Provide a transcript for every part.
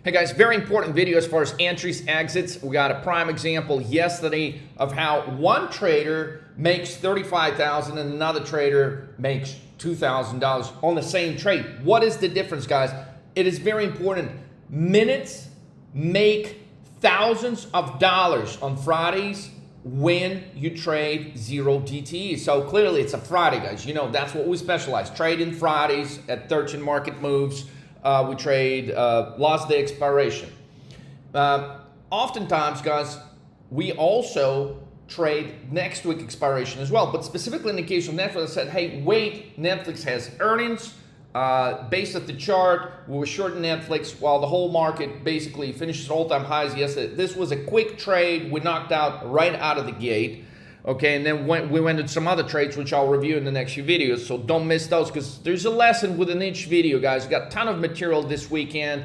Hey guys, very important video as far as entries, exits. We got a prime example yesterday of how one trader makes $35,000 and another trader makes $2,000 on the same trade. What is the difference, guys? It is very important. Minutes make thousands of dollars on Fridays when you trade zero DTE. So clearly it's a Friday, guys. You know, that's what we specialize. Trading Fridays at 13 market moves. We trade last day expiration. Oftentimes, guys, we also trade next week expiration as well. But specifically in the case of Netflix, I said, hey, wait, Netflix has earnings. Based at the chart, we were shorting Netflix while the whole market basically finishes all-time highs yesterday. This was a quick trade. We knocked out right out of the gate. Okay, and then we went into some other trades, which I'll review in the next few videos, so don't miss those, because there's a lesson within each video, guys. We got a ton of material this weekend.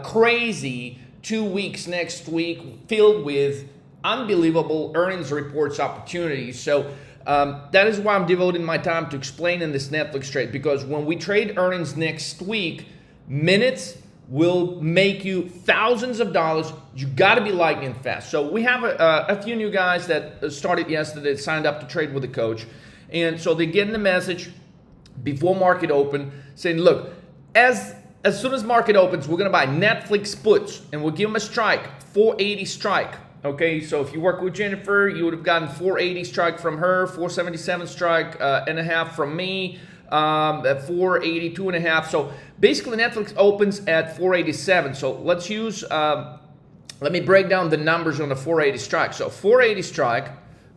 Crazy 2 weeks next week, filled with unbelievable earnings reports opportunities. So that is why I'm devoting my time to explaining this Netflix trade, because when we trade earnings next week, minutes will make you thousands of dollars. You got to be lightning fast. So we have a few new guys that started yesterday, signed up to trade with the coach. And so they're getting the message before market open saying, look, as soon as market opens, we're going to buy Netflix puts and we'll give them a strike, 480 strike. Okay, so if you work with Jennifer, you would have gotten 480 strike from her, 477 strike and a half from me. At 482 and a half. So basically Netflix opens at 487. So let's use, let me break down the numbers on the 480 strike. So 480 strike,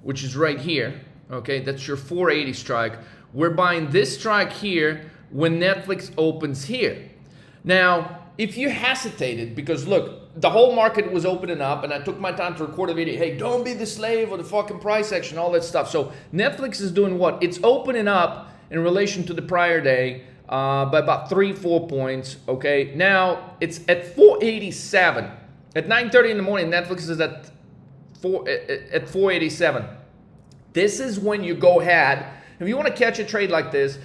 which is right here. Okay, that's your 480 strike. We're buying this strike here when Netflix opens here. Now, if you hesitated, because look, the whole market was opening up and I took my time to record a video. Hey, don't be the slave of the fucking price action, all that stuff. So Netflix is doing what? It's opening up in relation to the prior day by about 3-4 points. Okay, now it's at 487. At 9:30 in the morning, Netflix is at 487. This is when you go ahead. If you want to catch a trade like this,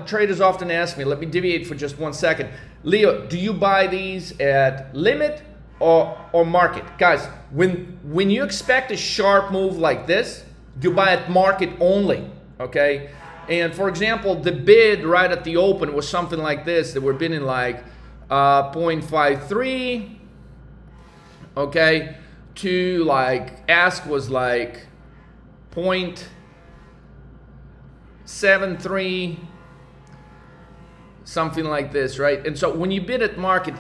traders often ask me, let me deviate for just 1 second. Leo, do you buy these at limit or market? Guys, when you expect a sharp move like this, you buy at market only, okay? And for example, the bid right at the open was something like this. They were bidding like 0.53, okay, to like ask was like 0.73, something like this, right? And so when you bid at market,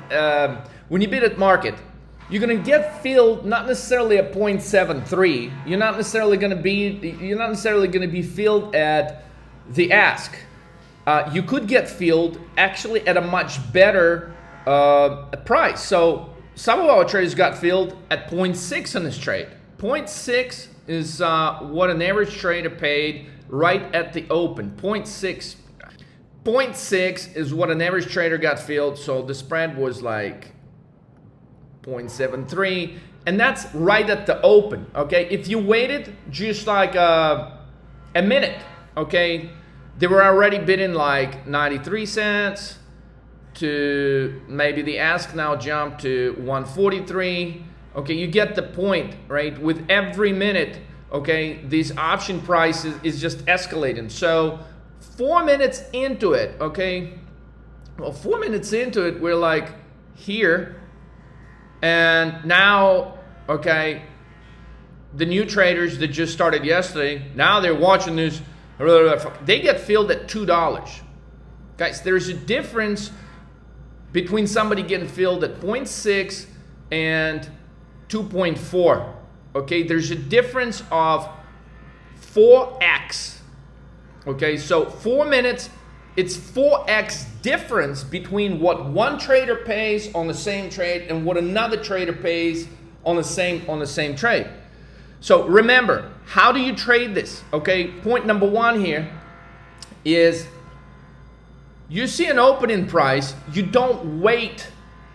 you're gonna get filled not necessarily at 0.73. You're not necessarily gonna be filled at the ask. You could get filled actually at a much better price. So some of our traders got filled at 0.6 on this trade. 0.6 is what an average trader paid right at the open. 0.6 is what an average trader got filled. So the spread was like 0.73, and that's right at the open. Okay, if you waited just like a minute, okay, they were already bidding like 93 cents to maybe the ask now jumped to 143. Okay, you get the point, right? With every minute, okay, these option prices is just escalating. So 4 minutes into it, okay, well, 4 minutes into it, we're like here, and now, okay, the new traders that just started yesterday, now they're watching this. They get filled at $2. Guys, there's a difference between somebody getting filled at 0.6 and 2.4. Okay, there's a difference of 4x. Okay, so 4 minutes, it's 4x difference between what one trader pays on the same trade and what another trader pays on the same trade. So remember, how do you trade this? Okay, point number one here is you see an opening price, you don't wait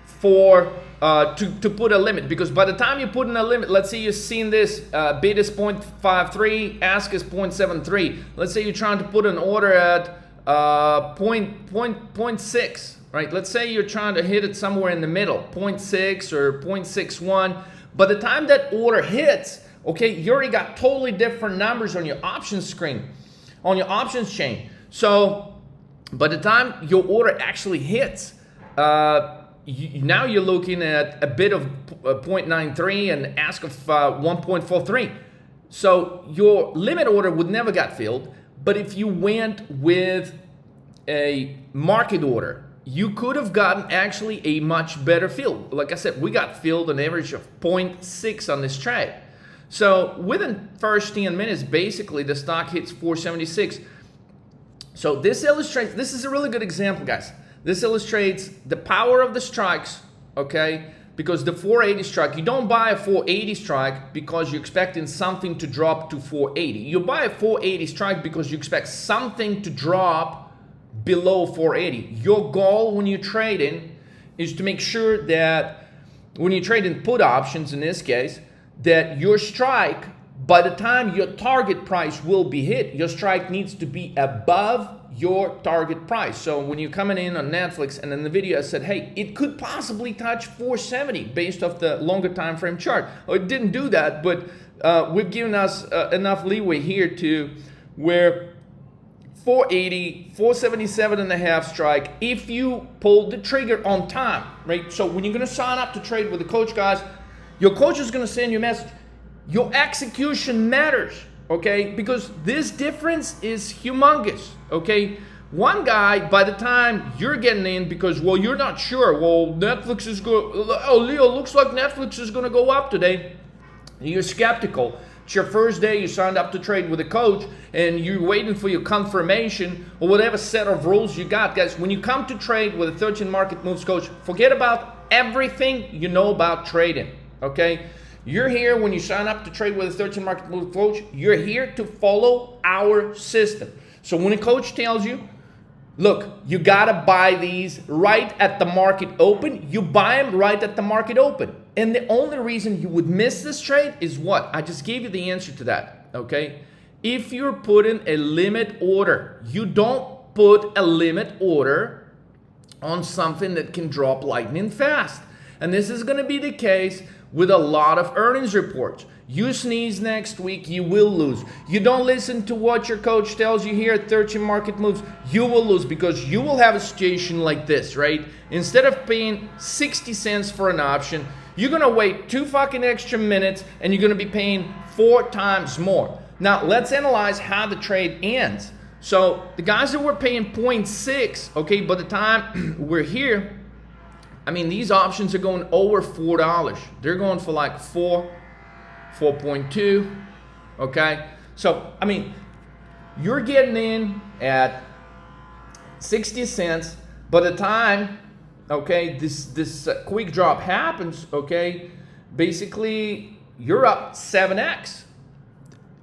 for to put a limit, because by the time you put in a limit, let's say you've seen this bid is 0.53, ask is 0.73. Let's say you're trying to put an order at 0.6, right? Let's say you're trying to hit it somewhere in the middle, 0.6 or 0.61. By the time that order hits, okay, you already got totally different numbers on your options screen, on your options chain. So by the time your order actually hits, now you're looking at a bid of 0.93 and ask of 1.43. So your limit order would never got filled. But if you went with a market order, you could have gotten actually a much better fill. Like I said, we got filled an average of 0.6 on this trade. So within first 10 minutes, basically the stock hits 476. So this illustrates, this is a really good example, guys. This illustrates the power of the strikes, okay? Because the 480 strike, you don't buy a 480 strike because you're expecting something to drop to 480. You buy a 480 strike because you expect something to drop below 480. Your goal when you're trading is to make sure that when you're trading put options in this case, that your strike, by the time your target price will be hit, your strike needs to be above your target price. So when you're coming in on Netflix, and in the video I said, hey, it could possibly touch 470 based off the longer time frame chart. Oh, it didn't do that, but we've given us enough leeway here to where 480, 477 and a half strike, if you pull the trigger on time, right? So when you're gonna sign up to trade with the coach, guys, your coach is gonna send you a message. Your execution matters, okay? Because this difference is humongous, okay? One guy, by the time you're getting in, because, well, you're not sure, well, Netflix is going, oh, Leo, looks like Netflix is gonna go up today. You're skeptical. It's your first day, you signed up to trade with a coach, and you're waiting for your confirmation or whatever set of rules you got. Guys, when you come to trade with a 13 Market Moves coach, forget about everything you know about trading, okay? You're here when you sign up to trade with a 13 Market Moves coach, you're here to follow our system. So when a coach tells you, look, you gotta buy these right at the market open, you buy them right at the market open. And the only reason you would miss this trade is what? I just gave you the answer to that, okay? If you're putting a limit order, you don't put a limit order on something that can drop lightning fast. And this is gonna be the case with a lot of earnings reports. You sneeze next week, you will lose. You don't listen to what your coach tells you here at 13 Market Moves, you will lose, because you will have a situation like this, right? Instead of paying 60 cents for an option, you're gonna wait 2 fucking extra minutes and you're gonna be paying 4 times more. Now, let's analyze how the trade ends. So the guys that were paying 0.6, okay, by the time we're here, I mean, these options are going over $4. They're going for like 4.2, okay? So, I mean, you're getting in at 60 cents. By the time, okay, this quick drop happens, okay, basically you're up 7x.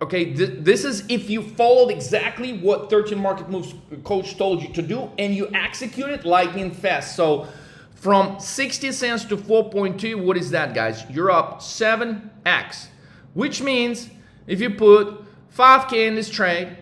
Okay, this is if you followed exactly what 13 Market Moves coach told you to do and you execute it lightning fast. So from 60 cents to 4.2, what is that, guys? You're up 7x, which means if you put 5K in this trade,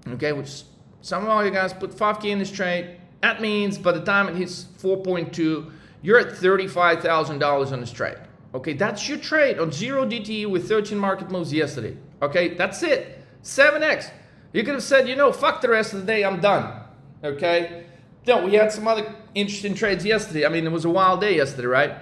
okay, which some of all you guys put 5K in this trade, that means by the time it hits 4.2, you're at $35,000 on this trade. Okay, that's your trade on 0 DTE with 13 Market Moves yesterday. Okay, that's it. 7x. You could have said, you know, fuck the rest of the day, I'm done. Okay? No, we had some other interesting trades yesterday. I mean, it was a wild day yesterday, right?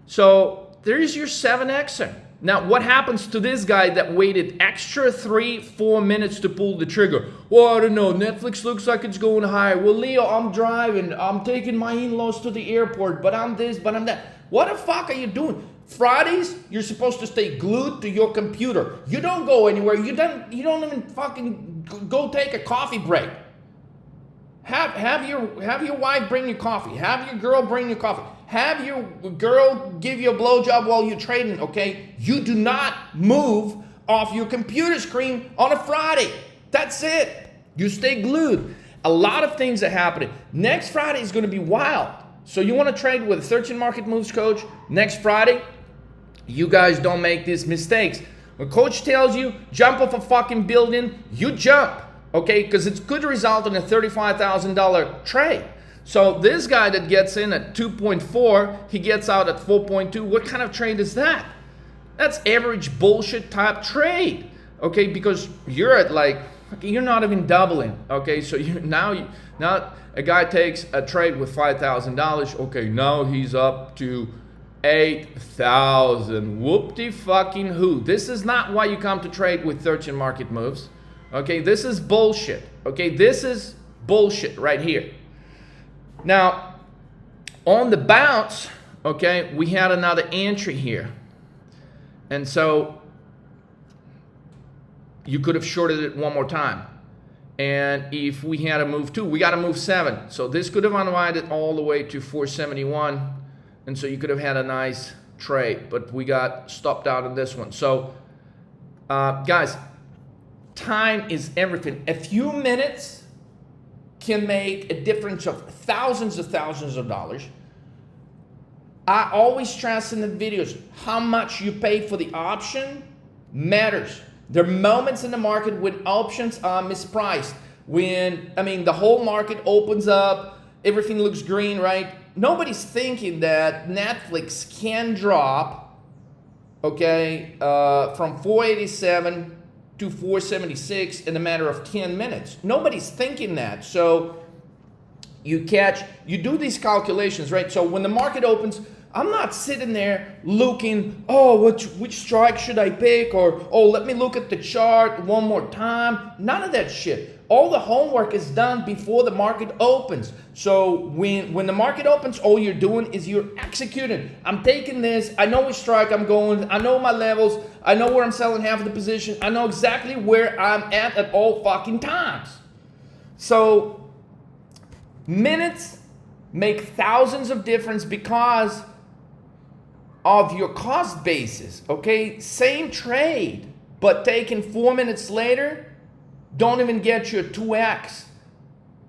So there's your 7xer. Now, what happens to this guy that waited extra 3-4 minutes to pull the trigger? Well, I don't know. Netflix looks like it's going higher. Well, Leo, I'm driving. I'm taking my in-laws to the airport, but I'm this, but I'm that. What the fuck are you doing? Fridays, you're supposed to stay glued to your computer. You don't go anywhere. You don't even fucking go take a coffee break. Have your wife bring you coffee. Have your girl bring you coffee. Have your girl give you a blowjob while you're trading, okay? You do not move off your computer screen on a Friday. That's it. You stay glued. A lot of things are happening. Next Friday is going to be wild. So you want to trade with a 13 Market Moves coach next Friday? You guys don't make these mistakes. When coach tells you jump off a fucking building, you jump, okay? Because it could result in a $35,000 trade. So this guy that gets in at 2.4, he gets out at 4.2. What kind of trade is that? That's average bullshit type trade, okay? Because you're at like, you're not even doubling, okay? So now a guy takes a trade with $5,000, okay, now he's up to 8,000. Whoop-de fucking who. This is not why you come to trade with 13 market moves, okay? This is bullshit, okay? This is bullshit right here. Now, on the bounce, okay, we had another entry here. And so you could have shorted it one more time. And if we had a move 2, we got to move 7. So this could have unwinded all the way to 471. And so you could have had a nice trade. But we got stopped out on this one. So, guys, time is everything. A few minutes can make a difference of thousands of dollars. I always stress in the videos, how much you pay for the option matters. There are moments in the market when options are mispriced. When, the whole market opens up, everything looks green, right? Nobody's thinking that Netflix can drop, okay, from 487 to 476 in a matter of 10 minutes. Nobody's thinking that. So you do these calculations, right? So when the market opens, I'm not sitting there looking, oh, which strike should I pick? Or, oh, let me look at the chart one more time. None of that shit. All the homework is done before the market opens. So when the market opens, all you're doing is you're executing. I'm taking this. I know which strike I'm going. I know my levels. I know where I'm selling half of the position. I know exactly where I'm at all fucking times. So minutes make thousands of difference because of your cost basis, okay? Same trade, but taken 4 minutes later, don't even get you a 2x.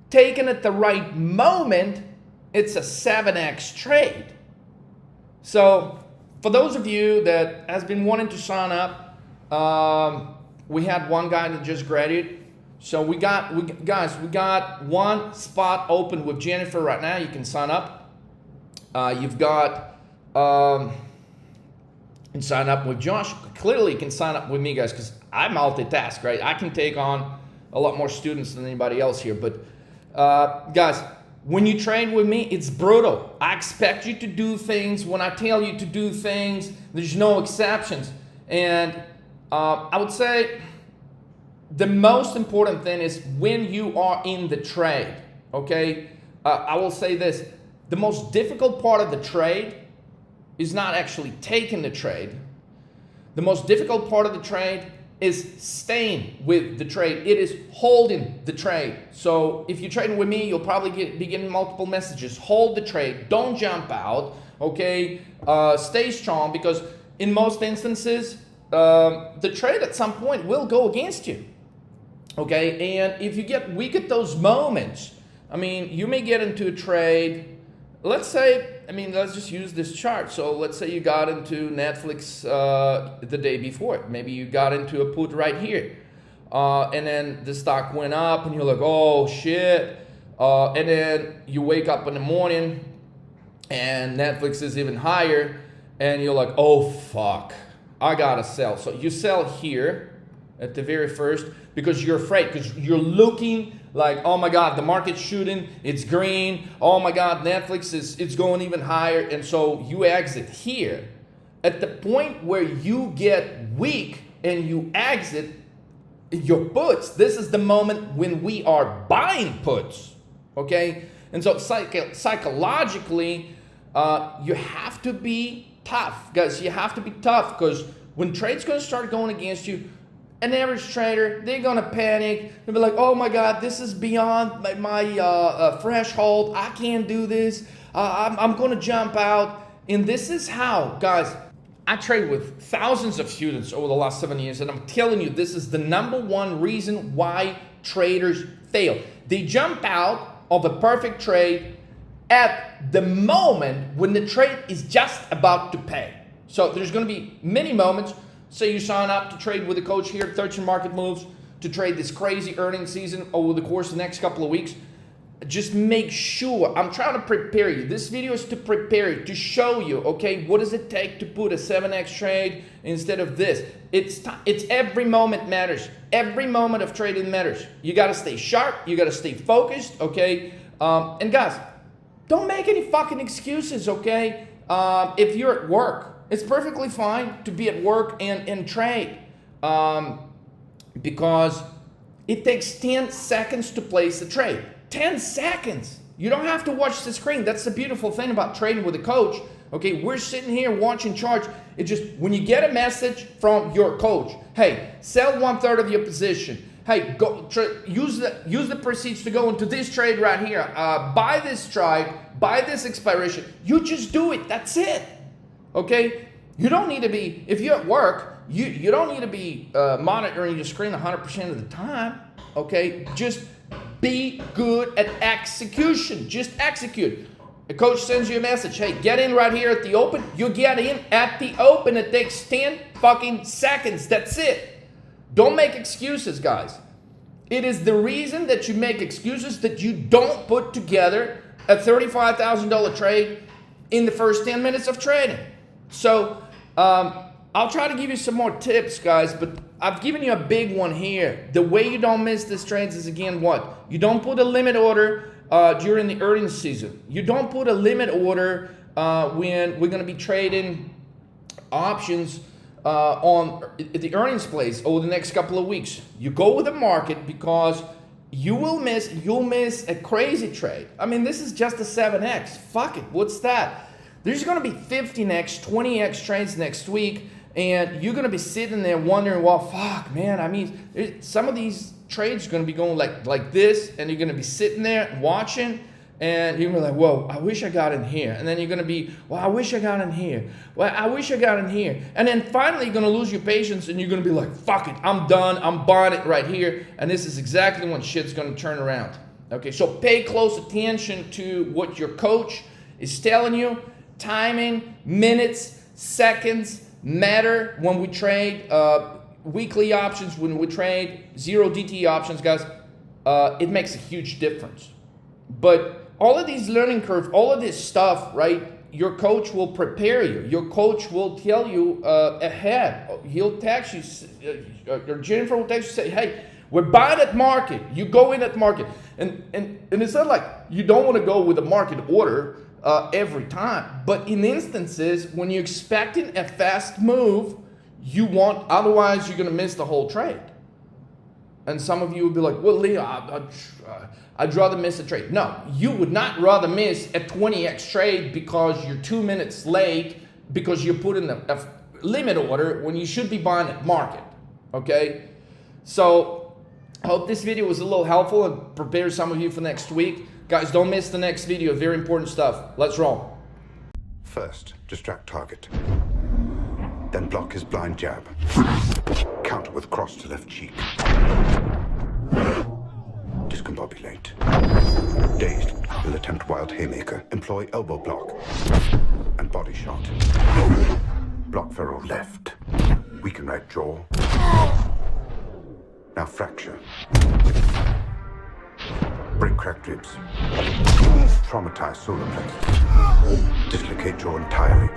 Taken at the right moment, it's a 7x trade. So for those of you that has been wanting to sign up, we had one guy that just graduated. So we got one spot open with Jennifer right now. You can sign up. You've got and sign up with Josh. Clearly, you can sign up with me, guys, because I multitask, right? I can take on a lot more students than anybody else here. But guys, when you train with me, it's brutal. I expect you to do things when I tell you to do things. There's no exceptions. And I would say the most important thing is when you are in the trade, okay? I will say this. The most difficult part of the trade is not actually taking the trade. The most difficult part of the trade is staying with the trade. It is holding the trade. So if you're trading with me, you'll probably be getting multiple messages. Hold the trade. Don't jump out, okay? Stay strong, because in most instances, the trade at some point will go against you, okay? And if you get weak at those moments, you may get into a trade. Let's say, let's just use this chart. So let's say you got into Netflix the day before. Maybe you got into a put right here. And then the stock went up and you're like, oh shit. And then you wake up in the morning and Netflix is even higher. And you're like, oh fuck, I gotta sell. So you sell here at the very first because you're afraid, because you're looking like, oh my God, the market's shooting, it's green. Oh my God, Netflix it's going even higher. And so you exit here. At the point where you get weak and you exit your puts, this is the moment when we are buying puts, okay? And so psychologically, you have to be tough, guys. You have to be tough, because when trade's gonna start going against you, an average trader, they're gonna panic. They'll be like, oh my God, this is beyond my threshold. I can't do this. I'm gonna jump out. And this is how, guys, I trade with thousands of students over the last 7 years, and I'm telling you, this is the #1 reason why traders fail. They jump out of a perfect trade at the moment when the trade is just about to pay. So there's gonna be many moments. Say you sign up to trade with a coach here at 13 Market Moves to trade this crazy earnings season over the course of the next couple of weeks. just make sure, I'm trying to prepare you. This video is to prepare you, to show you, okay, what does it take to put a 7x trade instead of this. It's every moment matters. Every moment of trading matters. You got to stay sharp. You got to stay focused, okay? And guys, don't make any fucking excuses, okay? If you're at work, it's perfectly fine to be at work and trade, because it takes 10 seconds to place a trade. 10 seconds. You don't have to watch the screen. That's the beautiful thing about trading with a coach. Okay, we're sitting here watching charts. It's just when you get a message from your coach, hey, sell 1/3 of your position. Hey, go use the proceeds to go into this trade right here. Buy this strike, buy this expiration. You just do it. That's it. Okay, you don't need to be, if you're at work, you don't need to be monitoring your screen 100% of the time. Okay, just be good at execution. Just execute. The coach sends you a message. Hey, get in right here at the open. You get in at the open. It takes 10 fucking seconds. That's it. Don't make excuses, guys. It is the reason that you make excuses that you don't put together a $35,000 trade in the first 10 minutes of trading. So I'll try to give you some more tips, guys, but I've given you a big one here. The way you don't miss these trades is, again, what? You don't put a limit order during the earnings season. You don't put a limit order when we're going to be trading options on the earnings plays over the next couple of weeks. You go with the market because you'll miss a crazy trade. I mean, this is just a 7x. Fuck it. What's that? There's going to be 15x, 20x trades next week, and you're going to be sitting there wondering, well, fuck, man, I mean, some of these trades are going to be going like this, and you're going to be sitting there watching, and you're going to be like, whoa, I wish I got in here. And then you're going to be, well, I wish I got in here. Well, I wish I got in here. And then finally you're going to lose your patience, and you're going to be like, fuck it, I'm done. I'm buying it right here. And this is exactly when shit's going to turn around. Okay, so pay close attention to what your coach is telling you. Timing, minutes, seconds matter when we trade weekly options, when we trade 0 DTE options, guys. It makes a huge difference. But all of these learning curve, all of this stuff, right? Your coach will prepare you. Your coach will tell you ahead. He'll text you, or Jennifer will text you, say, hey, we're buying at market. You go in at market. And it's not like you don't want to go with a market order every time. But in instances when you're expecting a fast move, you want, otherwise you're going to miss the whole trade. And some of you would be like, well, Leo, I'd rather miss a trade. No, you would not rather miss a 20x trade because you're 2 minutes late because you put in a limit order when you should be buying at market. Okay? So I hope this video was a little helpful and prepares some of you for next week. Guys, don't miss the next video. Very important stuff. Let's roll. First, distract target. Then block his blind jab. Counter with cross to left cheek. Discombobulate. Dazed, will attempt wild haymaker. Employ elbow block. And body shot. Block feral left. Weaken right jaw. Now fracture. Break cracked ribs. Traumatize solar plexus. Dislocate jaw entirely.